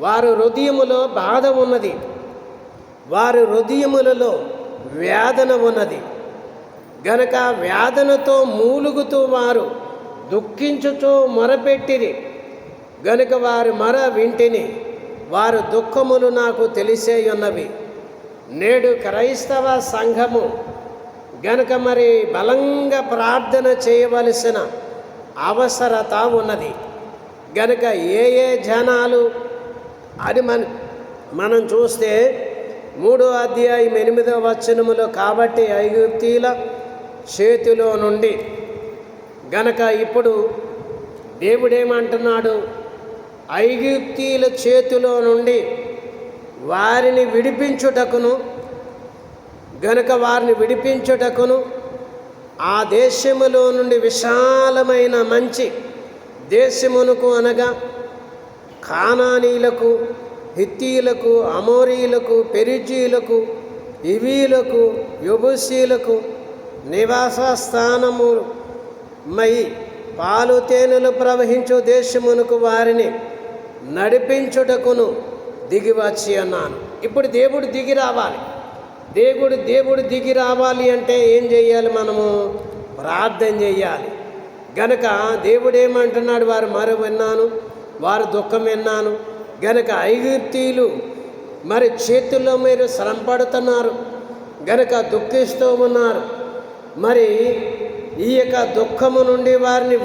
వారు హృదయములో బాధ ఉన్నది, వారి హృదయములలో వేదన ఉన్నది. గనక వేదనతో మూలుగుతూ వారు దుఃఖించుతూ మొరపెట్టిరి. గనుక వారి మొర వింటిని, వారు దుఃఖములు నాకు తెలిసే ఉన్నవి. నేడు క్రైస్తవ సంఘము గనుక మరి బలంగా ప్రార్థన చేయవలసిన అవసరత ఉన్నది. గనుక ఏ జనాలు అది మనం చూస్తే 3వ అధ్యాయం 8వ వచనములో కాబట్టి ఐగుప్తీల చేతిలో నుండి గనక ఇప్పుడు దేవుడేమంటున్నాడు? ఐగుప్తీల చేతిలో నుండి వారిని విడిపించుటకును గనక వారిని విడిపించుటకును ఆ దేశములో నుండి విశాలమైన మంచి దేశమునకు అనగా కానానీలకు, హిత్తీలకు, అమోరీలకు, పెరిజీలకు, ఇవీలకు, యెబూసీలకు నివాస స్థానము మై పాలు తేనెలు ప్రవహించు దేశమునకు వారిని నడిపించుటకును దిగి వచ్చి అన్నాను. ఇప్పుడు దేవుడు దిగి రావాలి. దేవుడు దిగి రావాలి అంటే ఏం చేయాలి? మనము ప్రార్థన చేయాలి. గనక దేవుడు ఏమంటున్నాడు? వారు మొర విన్నాను, వారు దుఃఖం విన్నాను. గనక ఐగుప్తీయులు మరి చేతుల్లో మీరు శ్రమ పడుతున్నారు, గనక దుఃఖిస్తూ ఉన్నారు. మరి ఈ యొక్క దుఃఖము నుండి వారిని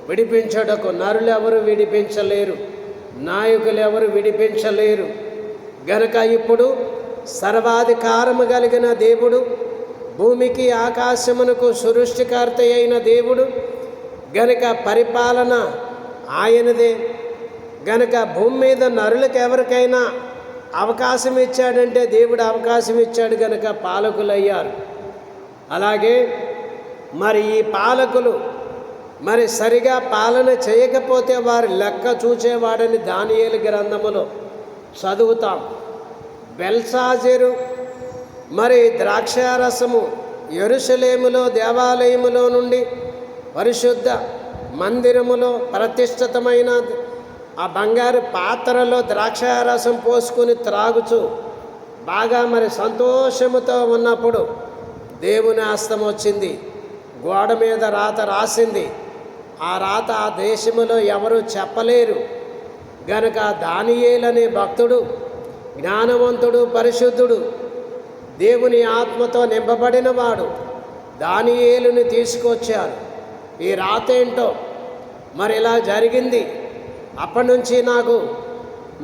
విడిపించుటకు నరులు ఎవరు విడిపించలేరు, నాయకులు ఎవరు విడిపించలేరు. గనక ఇప్పుడు సర్వాధికారము కలిగిన దేవుడు, భూమికి ఆకాశమునకు సృష్టికర్త అయిన దేవుడు గనుక పరిపాలన ఆయనదే. గనుక భూమి మీద నరులకు ఎవరికైనా అవకాశం ఇచ్చాడంటే దేవుడు అవకాశం ఇచ్చాడు గనుక పాలకులయ్యారు. అలాగే మరి ఈ పాలకులు మరి సరిగా పాలన చేయకపోతే వారి లెక్క చూచేవాడని దానియేలు గ్రంథములో చదువుతాం. బెల్షాజరు మరి ద్రాక్షారసము యెరూషలేములో దేవాలయములో నుండి పరిశుద్ధ మందిరములో ప్రతిష్ఠితమైన ఆ బంగారు పాత్రలో ద్రాక్షారసం పోసుకుని త్రాగుచు బాగా మరి సంతోషముతో ఉన్నప్పుడు దేవుని హస్తం వచ్చింది, గోడ మీద రాత రాసింది. ఆ రాత ఆ దేశములో ఎవరు చెప్పలేరు గనుక దానియేలు అనే భక్తుడు, జ్ఞానవంతుడు, పరిశుద్ధుడు, దేవుని ఆత్మతో నింపబడినవాడు దానియేలుని తీసుకొచ్చారు. ఈ రాత ఏంటో మరి ఇలా జరిగింది, అప్పటి నుంచి నాకు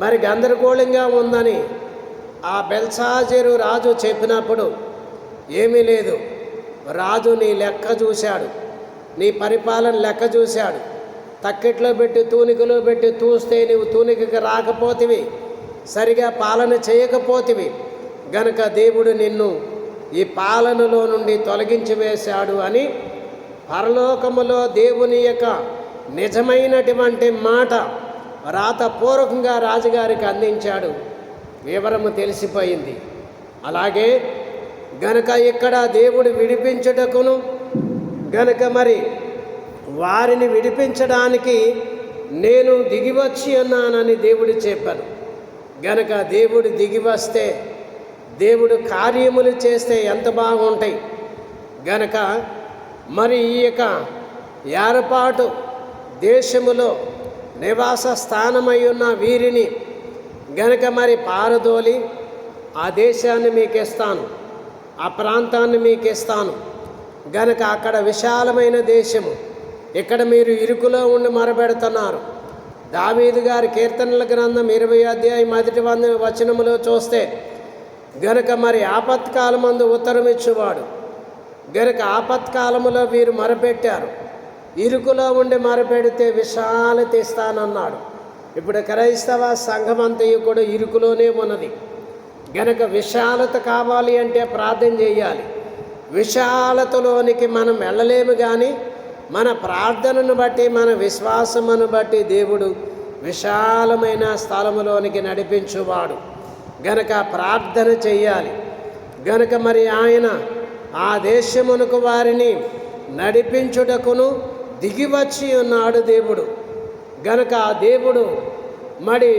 మరి గందరగోళంగా ఉందని ఆ బెల్షాజరు రాజు చెప్పినప్పుడు ఏమీ లేదు, రాజు నీ లెక్క చూశాడు, నీ పరిపాలన లెక్క చూశాడు. తక్కెట్లో పెట్టి తూనికలో పెట్టి తూస్తే నీవు తూనికకి రాకపోతివి, సరిగా పాలన చేయకపోతివి గనుక దేవుడు నిన్ను ఈ పాలనలో నుండి తొలగించి వేశాడు అని పరలోకములో దేవుని యొక్క నిజమైనటువంటి మాట రాతపూర్వకంగా రాజుగారికి అందించాడు. వివరము తెలిసిపోయింది. అలాగే గనుక ఇక్కడ దేవుడు విడిపించుటకును గనుక మరి వారిని విడిపించడానికి నేను దిగివచ్చి ఉన్నానని దేవుడు చెప్పాను. గనుక దేవుడు దిగి వస్తే, దేవుడు కార్యములు చేస్తే ఎంత బాగుంటాయి. గనుక మరి ఈ యొక్క ఏర్పాటు దేశములో నివాస స్థానమై ఉన్న వీరిని గనుక మరి పారదోలి ఆ దేశాన్ని మీకు ఇస్తాను, ఆ ప్రాంతాన్ని మీకు ఇస్తాను. గనుక అక్కడ విశాలమైన దేశము, ఇక్కడ మీరు ఇరుకులో ఉండి మొరబెడుతున్నారు. దావీదు గారి కీర్తనల గ్రంథం 20 అధ్యాయం 1 వచనములో చూస్తే గనుక మరి ఆపత్కాలమందు ఉత్తరం ఇచ్చువాడు. గనుక ఆపత్కాలములో వీరు మొరపెట్టారు, ఇరుకులో ఉండి మొరపెడితే విశాలత ఇస్తానన్నాడు. ఇప్పుడు క్రైస్తవ సంఘమంతయు కూడా ఇరుకులోనే ఉన్నది. గనుక విశాలత కావాలి అంటే ప్రార్థన చేయాలి. విశాలతలోనికి మనం వెళ్ళలేము, కానీ మన ప్రార్థనను బట్టి, మన విశ్వాసమును బట్టి దేవుడు విశాలమైన స్థలములోనికి నడిపించువాడు. గనుక ప్రార్థన చెయ్యాలి. గనుక మరి ఆయన ఆ దేశమునకు వారిని నడిపించుటకును దిగివచ్చి ఉన్నాడు దేవుడు. గనుక ఆ దేవుడు మరి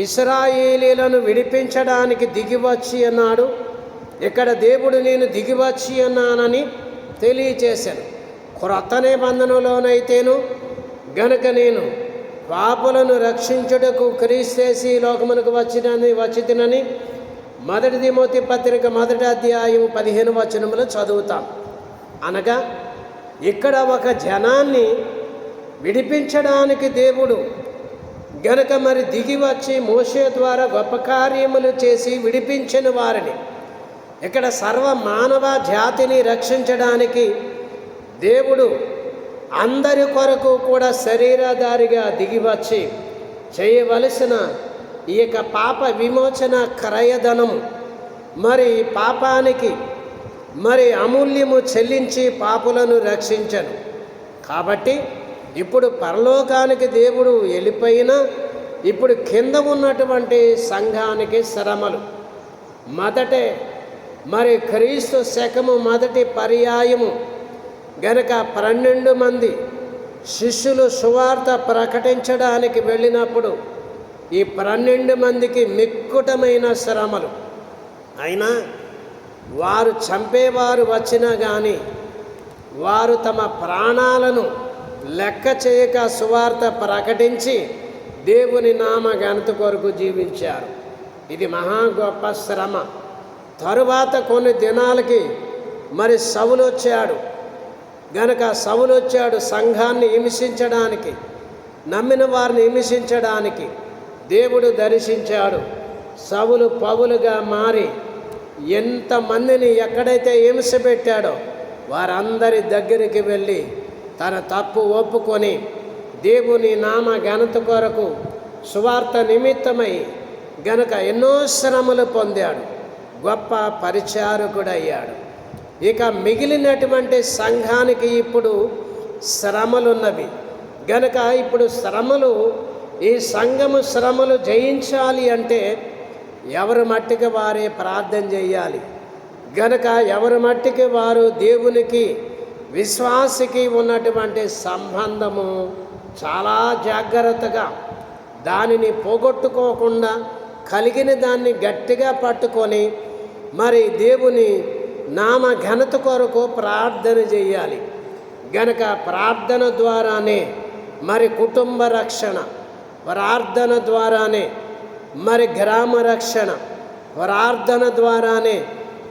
ఇశ్రాయేలీలను విడిపించడానికి దిగివచ్చి అన్నాడు. ఇక్కడ దేవుడు నేను దిగివచ్చి ఉన్నానని తెలియచేశాను. క్రొత్త నిబంధనలోనైతేను గనుక నేను పాపులను రక్షించుటకు క్రీస్తేసి లోకమునకు వచ్చితినని 1 తిమోతి పత్రిక 1 అధ్యాయం 15 వచనములు చదువుతాం. అనగా ఇక్కడ ఒక జనాన్ని విడిపించడానికి దేవుడు గనుక మరి దిగి వచ్చి మోషే ద్వారా గొప్ప కార్యములు చేసి విడిపించిన వారిని, ఇక్కడ సర్వ మానవ జాతిని రక్షించడానికి దేవుడు అందరి కొరకు కూడా శరీరధారిగా దిగివచ్చి చేయవలసిన ఈ యొక్క పాప విమోచన క్రయధనము మరి పాపానికి మరి అమూల్యము చెల్లించి పాపులను రక్షించను. కాబట్టి ఇప్పుడు పరలోకానికి దేవుడు వెళ్ళిపోయినా ఇప్పుడు కింద ఉన్నటువంటి సంఘానికి శ్రమలు. మొదటే మరి క్రీస్తు శకము మొదటి పర్యాయము గనుక 12 మంది శిష్యులు సువార్త ప్రకటించడానికి వెళ్ళినప్పుడు ఈ 12 మందికి మిక్కుటమైన శ్రమలు. అయినా వారు చంపేవారు వచ్చినా కానీ వారు తమ ప్రాణాలను లెక్క చేయక సువార్త ప్రకటించి దేవుని నామ ఘనత కొరకు జీవించారు. ఇది మహా గొప్ప శ్రమ. తరువాత కొన్ని దినాలకి మరి సౌలు వచ్చాడు. గనుక సౌలు వచ్చాడు సంఘాన్ని హింసించడానికి, నమ్మిన వారిని హింసించడానికి. దేవుడు దర్శించాడు. సౌలు పౌలుగా మారి ఎంతమందిని ఎక్కడైతే హింస పెట్టాడో వారందరి దగ్గరికి వెళ్ళి తన తప్పు ఒప్పుకొని దేవుని నామ ఘనత కొరకు సువార్త నిమిత్తమై గనుక ఎన్నో శ్రమలు పొందాడు, గొప్ప పరిచారకుడయ్యాడు. ఇక మిగిలినటువంటి సంఘానికి ఇప్పుడు శ్రమలున్నవి గనుక ఇప్పుడు ఈ సంఘము శ్రమలు జయించాలి అంటే ఎవరి మట్టికి వారే ప్రార్థన చేయాలి. గనుక ఎవరి మట్టికి వారు దేవునికి విశ్వాసికి ఉన్నటువంటి సంబంధము చాలా జాగ్రత్తగా దానిని పోగొట్టుకోకుండా కలిగిన దాన్ని గట్టిగా పట్టుకొని మరి దేవుని నామ ఘనత కొరకు ప్రార్థన చేయాలి. గనుక ప్రార్థన ద్వారానే మరి కుటుంబ రక్షణ, ప్రార్థన ద్వారానే మరి గ్రామ రక్షణ, ప్రార్థన ద్వారానే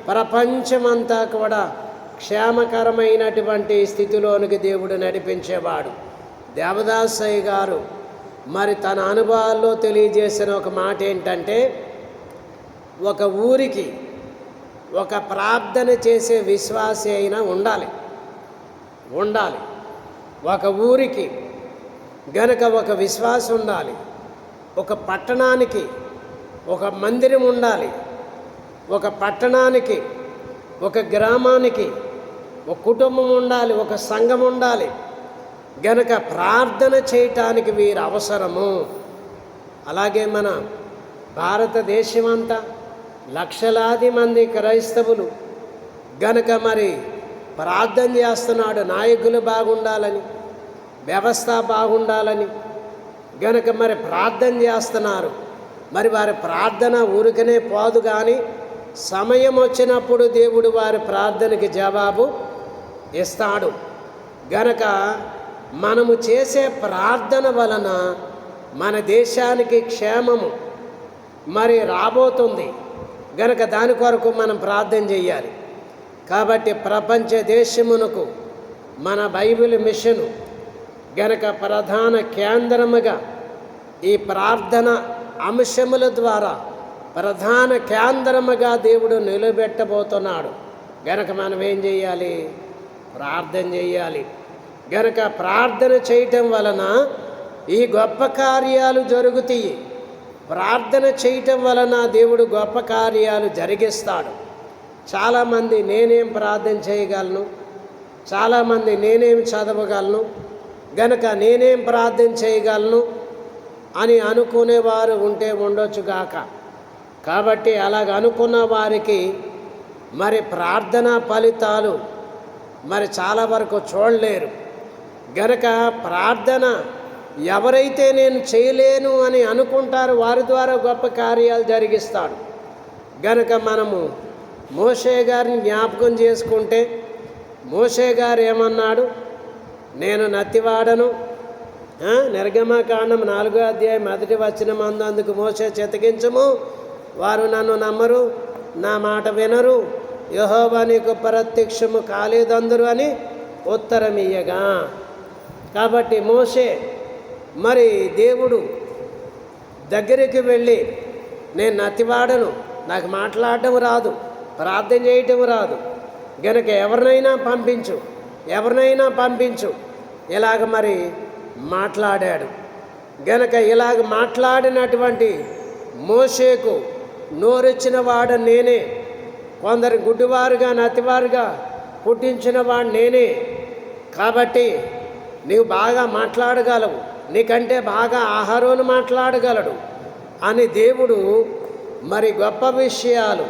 ప్రపంచమంతా కూడా క్షేమకరమైనటువంటి స్థితిలోనికి దేవుడు నడిపించేవాడు. దేవదాసయ్య గారు మరి తన అనుభవాల్లో తెలియజేసిన ఒక మాట ఏంటంటే, ఒక ఊరికి ఒక ప్రార్థన చేసే విశ్వాసి అయినా ఉండాలి. ఒక ఊరికి గనక ఒక విశ్వాసం ఉండాలి. ఒక పట్టణానికి ఒక మందిరం ఉండాలి. ఒక పట్టణానికి ఒక గ్రామానికి ఒక కుటుంబం ఉండాలి, ఒక సంఘం ఉండాలి. గనక ప్రార్థన చేయటానికి వీరు అవసరము. అలాగే మన భారతదేశమంతా లక్షలాది మంది క్రైస్తవులు గనక మరి ప్రార్థన చేస్తున్నాడు, నాయకులు బాగుండాలని, వ్యవస్థ బాగుండాలని గనక మరి ప్రార్థన చేస్తున్నారు. మరి వారి ప్రార్థన ఊరికనే పోదు, కానీ సమయం వచ్చినప్పుడు దేవుడు వారి ప్రార్థనకి జవాబు ఇస్తాడు. గనక మనము చేసే ప్రార్థన వలన మన దేశానికి క్షేమము మరి రాబోతుంది. గనక దాని కొరకు మనం ప్రార్థన చేయాలి. కాబట్టి ప్రపంచ దేశమునకు మన బైబిల్ మిషను గనక ప్రధాన కేంద్రముగా ఈ ప్రార్థన అంశముల ద్వారా ప్రధాన కేంద్రముగా దేవుడు నిలబెట్టబోతున్నాడు. గనక మనం ఏం చేయాలి? ప్రార్థన చేయాలి. గనక ప్రార్థన చేయటం వలన ఈ గొప్ప కార్యాలు జరుగుతాయి. ప్రార్థన చేయటం వలన దేవుడు గొప్ప కార్యాలు జరిగిస్తాడు. చాలామంది నేనేం ప్రార్థన చేయగలను, చాలామంది నేనేం చదవగలను, గనక నేనేం ప్రార్థన చేయగలను అని అనుకునేవారు ఉంటే ఉండొచ్చు గాక. కాబట్టి అలాగ అనుకున్న వారికి మరి ప్రార్థన ఫలితాలు మరి చాలా వరకు చూడలేరు. గనక ప్రార్థన ఎవరైతే నేను చేయలేను అని అనుకుంటారో వారి ద్వారా గొప్ప కార్యాలు జరిగిస్తాడు. గనక మనము మోషే గారిని జ్ఞాపకం చేసుకుంటే మోషే గారు ఏమన్నాడు? నేను నత్తివాడను. నిర్గమకాండం 4వ అధ్యాయం 1వ వచనం అందుకు మోషే చిత్తగించము, వారు నన్ను నమ్మరు, నా మాట వినరు, యెహోవా నీకు ప్రత్యక్షము కాలేదందరు అని ఉత్తరం ఇయ్యగా. కాబట్టి మోషే మరి దేవుడు దగ్గరికి వెళ్ళి నేను నత్తివాడను, నాకు మాట్లాడటం రాదు, ప్రార్థన చేయటం రాదు, గనక ఎవరినైనా పంపించు ఇలాగ మరి మాట్లాడాడు. గనక ఇలాగ మాట్లాడినటువంటి మోషేకు నోరిచ్చిన వాడు నేనే, కొందరు గుడ్డివారుగా నత్తివారుగా పుట్టించిన వాడు నేనే. కాబట్టి నీవు బాగా మాట్లాడగలవు, నీకంటే బాగా ఆహారోను మాట్లాడగలడు అని దేవుడు మరి గొప్ప విషయాలు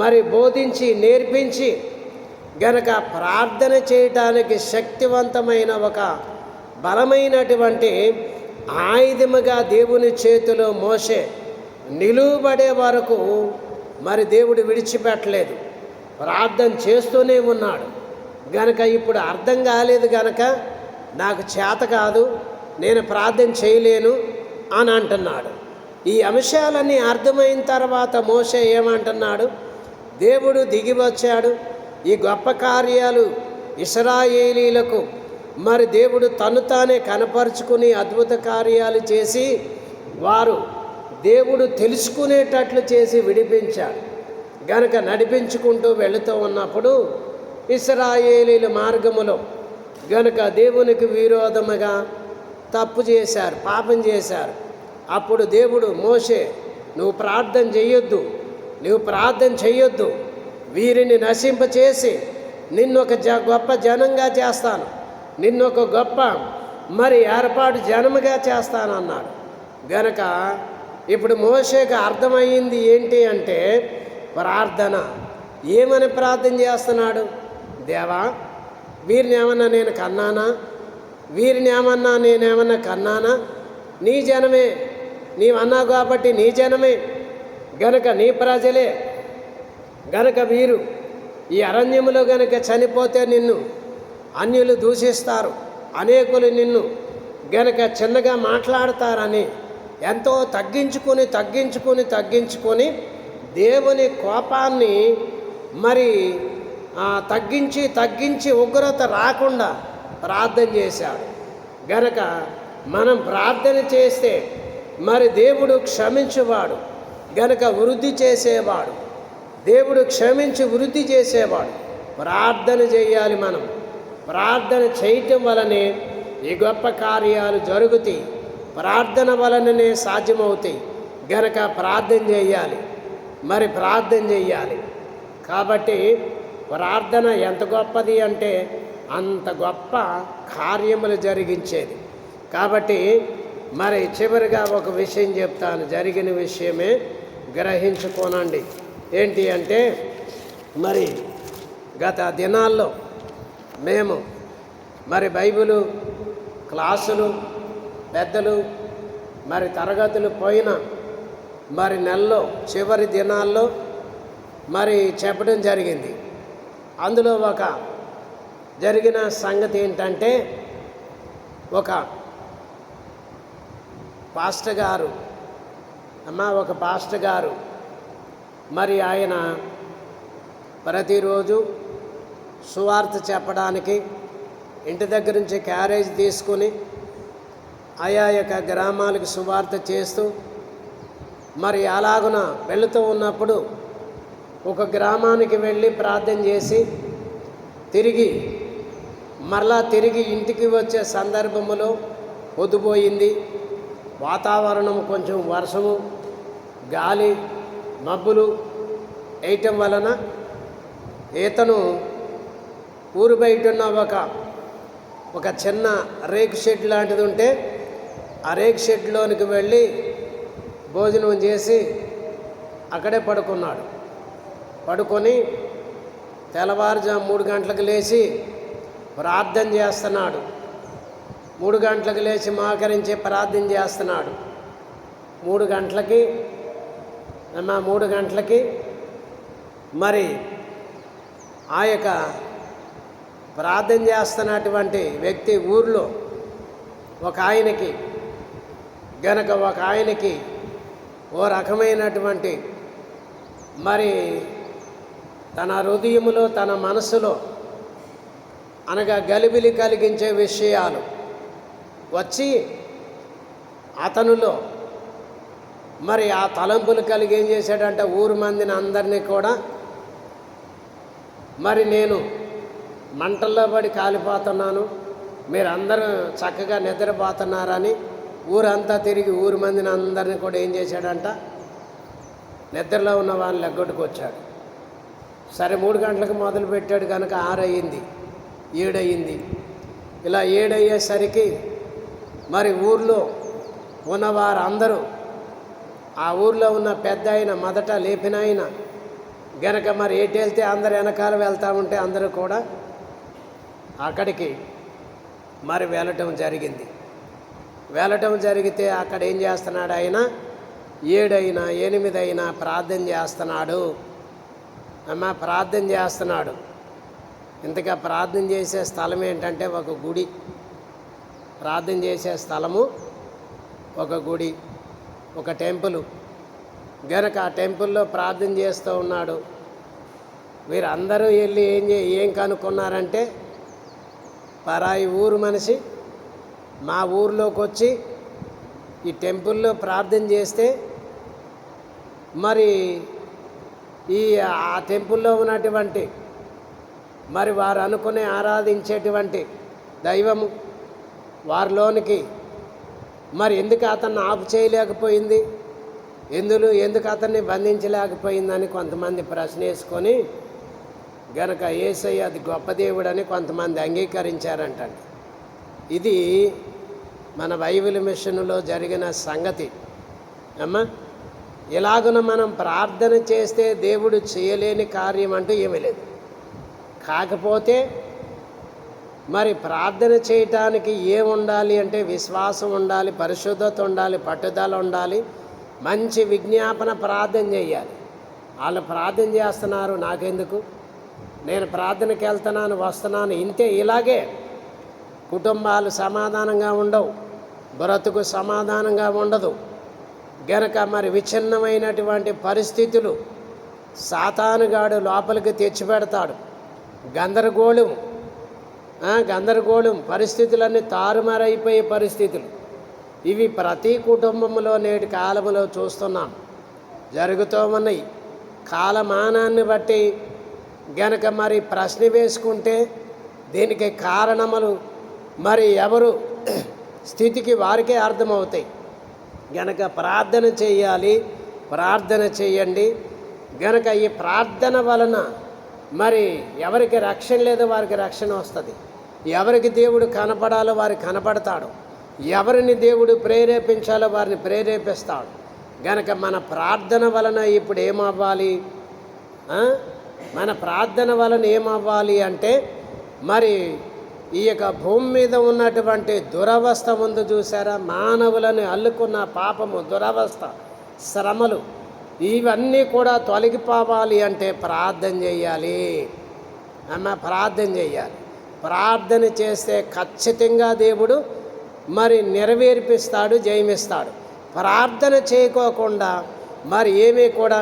మరి బోధించి నేర్పించి గనక ప్రార్థన చేయటానికి శక్తివంతమైన ఒక బలమైనటువంటి ఆయుధముగా దేవుని చేతిలో మోషే నిలువబడే వరకు మరి దేవుడు విడిచిపెట్టలేదు, ప్రార్థన చేస్తూనే ఉన్నాడు. గనక ఇప్పుడు అర్థం కాలేదు గనక నాకు చేత కాదు, నేను ప్రార్థన చేయలేను అని అంటున్నాడు. ఈ అంశాలన్నీ అర్థమైన తర్వాత మోషే ఏమంటున్నాడు? దేవుడు దిగి వచ్చాడు, ఈ గొప్ప కార్యాలు ఇశ్రాయేలీలకు మరి దేవుడు తను తానే కనపరుచుకుని అద్భుత కార్యాలు చేసి వారు దేవుడు తెలుసుకునేటట్లు చేసి విడిపించాడు. గనక నడిపించుకుంటూ వెళుతూ ఉన్నప్పుడు ఇశ్రాయేలీల మార్గములో గనుక దేవునికి విరోధముగా తప్పు చేశారు, పాపం చేశారు. అప్పుడు దేవుడు మోషే, నువ్వు ప్రార్థన చెయ్యొద్దు, వీరిని నశింపచేసి నిన్నొక గొప్ప జనంగా చేస్తాను, నిన్నొక గొప్ప ఏర్పాటు జనముగా చేస్తాను అన్నాడు. గనక ఇప్పుడు మోషేకి అర్థమయ్యింది ఏంటి అంటే ప్రార్థన. ఏమని ప్రార్థన చేస్తున్నాడు? దేవా, వీరిని ఏమన్నా నేను కన్నానా? నేనేమన్నా కన్నానా? నీ జనమే, నీవన్నావు కాబట్టి నీ జనమే, గనక నీ ప్రజలే. గనక వీరు ఈ అరణ్యములో గనక చనిపోతే నిన్ను అన్యులు దూషిస్తారు, అనేకులు నిన్ను గనక చిన్నగా మాట్లాడతారని ఎంతో తగ్గించుకొని దేవుని కోపాన్ని తగ్గించి ఉగ్రత రాకుండా ప్రార్థన చేశాడు. గనక మనం ప్రార్థన చేస్తే దేవుడు క్షమించేవాడు, గనక వృద్ధి చేసేవాడు. దేవుడు క్షమించి వృద్ధి చేసేవాడు. ప్రార్థన చేయాలి. మనం ప్రార్థన చేయటం వలనే ఈ గొప్ప కార్యాలు జరుగుతాయి, ప్రార్థన వలననే సాధ్యమవుతాయి. గనక ప్రార్థన చేయాలి. కాబట్టి ప్రార్థన ఎంత గొప్పది అంటే అంత గొప్ప కార్యములు జరిగించేది. కాబట్టి చివరిగా ఒక విషయం చెప్తాను, జరిగిన విషయమే గ్రహించుకోనండి. ఏంటి అంటే గత దినాల్లో మేము బైబిలు క్లాసులు పెద్దలు తరగతులు పోయిన నెలలో చివరి దినాల్లో చెప్పడం జరిగింది. అందులో ఒక జరిగిన సంగతి ఏంటంటే ఒక పాస్టర్ గారు ఆయన ప్రతిరోజు సువార్త చెప్పడానికి ఇంటి దగ్గర నుంచి క్యారేజ్ తీసుకుని ఆయా యొక్క గ్రామాలకు సువార్త చేస్తూ అలాగున వెళుతూ ఉన్నప్పుడు ఒక గ్రామానికి వెళ్ళి ప్రార్థన చేసి తిరిగి ఇంటికి వచ్చే సందర్భములో పొద్దుపోయింది. వాతావరణం కొంచెం వర్షము, గాలి, మబ్బులు వేయటం వలన ఇతను ఊరు బయట ఉన్న ఒక చిన్న రేకు షెడ్ లాంటిది ఉంటే ఆ రేకు షెడ్లోనికి వెళ్ళి భోజనం చేసి అక్కడే పడుకొని తెల్లవారుజాము 3 గంటలకు లేచి ప్రార్థన చేస్తున్నాడు. 3 గంటలకు లేచి మోకరించి ప్రార్థన చేస్తున్నాడు. 3 గంటలకి ఆ యొక్క ప్రార్థన చేస్తున్నటువంటి వ్యక్తి ఊర్లో ఒక ఆయనకి ఓ రకమైనటువంటి తన హృదయములో తన మనసులో అనగా గలిబిలి కలిగించే విషయాలు వచ్చి అతనులో ఆ తలంపులు కలిగి ఏం చేశాడంటే ఊరు మందిని అందరినీ కూడా నేను మంటల్లో పడి కాలిపోతున్నాను, మీరందరూ చక్కగా నిద్రపోతున్నారని ఊరంతా తిరిగి ఊరు మందిని అందరినీ కూడా ఏం చేశాడంట, నిద్రలో ఉన్న వాళ్ళని ఎగ్గొట్టుకొచ్చాడు. సరే 3 గంటలకు మొదలు పెట్టాడు కనుక 6 అయ్యింది, 7 అయ్యింది. ఇలా 7 అయ్యేసరికి ఊర్లో ఉన్నవారందరూ, ఆ ఊర్లో ఉన్న పెద్ద ఆయన మొదట లేపిన ఆయన గనక ఎటు వెళ్తే అందరు వెనకాల వెళ్తూ ఉంటే అందరూ కూడా అక్కడికి వెళ్ళటం జరిగితే అక్కడ ఏం చేస్తున్నాడు ఆయన, 7 అయినా 8 అయినా ప్రార్థన చేస్తున్నాడు. ఇంతగా ప్రార్థన చేసే స్థలం ఏంటంటే ఒక గుడి. ప్రార్థన చేసే స్థలము ఒక గుడి, ఒక టెంపుల్. గనక ఆ టెంపుల్లో ప్రార్థన చేస్తూ ఉన్నాడు. వీరందరూ వెళ్ళి ఏం కనుక్కున్నారంటే, పరాయి ఊరు మనిషి మా ఊర్లోకి వచ్చి ఈ టెంపుల్లో ప్రార్థన చేస్తే ఆ టెంపుల్లో ఉన్నటువంటి మరి వారు అనుకునే ఆరాధించేటువంటి దైవము వారిలోనికి మరి ఎందుకు అతన్ని ఆపు చేయలేకపోయింది, ఎందుకు అతన్ని బంధించలేకపోయిందని కొంతమంది ప్రశ్న వేసుకొని గనక యేసయ్య అది గొప్ప దేవుడని కొంతమంది అంగీకరించారంటండి. ఇది మన బైబిల్ మిషన్లో జరిగిన సంగతి అమ్మా. ఇలాగున మనం ప్రార్థన చేస్తే దేవుడు చేయలేని కార్యం అంటూ ఏమీ లేదు. కాకపోతే మరి ప్రార్థన చేయటానికి ఏముండాలి అంటే విశ్వాసం ఉండాలి, పరిశుద్ధత ఉండాలి, పట్టుదల ఉండాలి, మంచి విజ్ఞాపన ప్రార్థన చేయాలి. వాళ్ళు ప్రార్థన చేస్తున్నారు, నాకెందుకు, నేను ప్రార్థనకి వెళ్తున్నాను వస్తున్నాను, ఇంతే. ఇలాగే కుటుంబాలు సమాధానంగా ఉండవు, బ్రతుకు సమాధానంగా ఉండదు. గనక మరి విచ్ఛిన్నమైనటువంటి పరిస్థితులు సాతానుగాడు లోపలికి తెచ్చిపెడతాడు. గందరగోళం పరిస్థితులన్నీ తారుమారైపోయే పరిస్థితులు ఇవి ప్రతి కుటుంబంలో నేటి కాలంలో చూస్తున్నాం, జరుగుతూ ఉన్నాయి. కాలమానాన్ని బట్టి గనక మరి ప్రశ్న వేసుకుంటే దీనికి కారణములు మరి ఎవరు స్థితికి వారికే అర్థమవుతాయి. గనక ప్రార్థన చేయాలి, ప్రార్థన చేయండి. గనక ఈ ప్రార్థన వలన మరి ఎవరికి రక్షణ లేదో వారికి రక్షణ వస్తుంది, ఎవరికి దేవుడు కనపడాలో వారికి కనపడతాడు, ఎవరిని దేవుడు ప్రేరేపించాలో వారిని ప్రేరేపిస్తాడు. గనక మన ప్రార్థన వలన ఇప్పుడు ఏమవ్వాలి, మన ప్రార్థన వలన ఏమవ్వాలి అంటే మరి ఈ యొక్క భూమి మీద ఉన్నటువంటి దురవస్థ ముందు చూసారా, మానవులను అల్లుకున్న పాపము, దురవస్థ, శ్రమలు ఇవన్నీ కూడా తొలగిపోవాలి అంటే ప్రార్థన చేయాలి ప్రార్థన చేయాలి. ప్రార్థన చేస్తే ఖచ్చితంగా దేవుడు మరి నెరవేర్పిస్తాడు, జయమిస్తాడు. ప్రార్థన చేయకోకుండా మరి ఏమీ కూడా